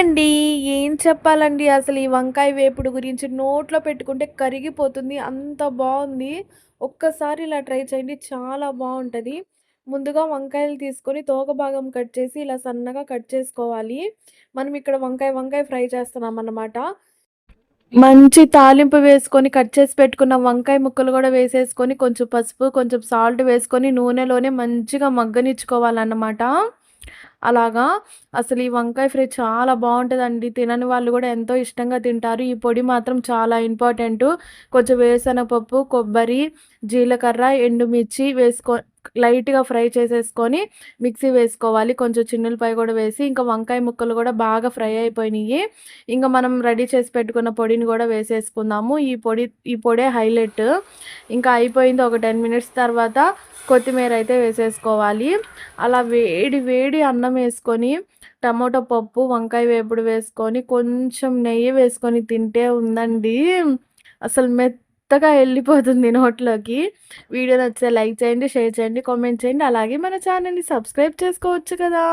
అండి. ఏం చెప్పాలండి అసలు ఈ వంకాయ వేపుడు గురించి నోట్లో పెట్టుకుంటే కరిగిపోతుంది. అంత బావుంది. ఒక్కసారి ఇలా ట్రై చేయండి. చాలా బావుంటది. ముందుగా వంకాయలు తీసుకొని తోక భాగం కట్ చేసి ఇలా సన్నగా కట్ చేసుకోవాలి. మనం ఇక్కడ వంకాయ ఫ్రై చేస్తున్నామన్నమాట. మంచి తాలింపు వేసుకొని కట్ చేసి పెట్టుకున్న వంకాయ ముక్కలు గూడా వేసేసుకొని కొంచెం పసుపు, కొంచెం సాల్ట్ వేసుకొని నూనెలోనే మంచిగా మగ్గనిచ్చుకోవాలన్నమాట. అలాగా అసలు ఈ వంకాయ ఫ్రై చాలా బావుంటదండి. తినని వాళ్ళు గూడా ఎంతో ఇష్టంగా తింటారు. ఈ పొడి మాత్రం చాలా ఇంపార్టెంటు. కొంచెం వేరుశనగపప్పు, కొబ్బరి, జీలకర్ర, ఎండుమిర్చి లైట్‌గా ఫ్రై చేసేసుకొని మిక్సీ వేసుకోవాలి. కొంచెం చిన్నుల్లిపాయ గూడా వేసి, ఇంకా వంకాయ ముక్కలు గూడా బాగా ఫ్రై అయిపోయినియి. ఇంక మనం రెడీ చేసి పెట్టుకున్న పొడిని గూడా వేసేసుకుందాము. ఈ పొడే హైలైట్. ఇంకా అయిపోయింది. ఒక 10 మినిట్స్ తర్వాత కొత్తిమీర అయితే వేసేసుకోవాలి. అలా వేడి వేడి అన్నం ఏసుకొని, టమోటా పప్పు, వంకాయ వేపుడు వేసుకొని, కొంచెం నెయ్యి వేసుకొని తింటే ఉందండి. అసలు మెత్తగా ఎళ్ళిపోతుంది నోట్లోకి. వీడియో నచ్చితే లైక్ చేయండి, షేర్ చేయండి, కామెంట్ చేయండి. అలాగే మన ఛానెల్‌ని సబ్స్క్రైబ్ చేసుకోవచ్చు కదా!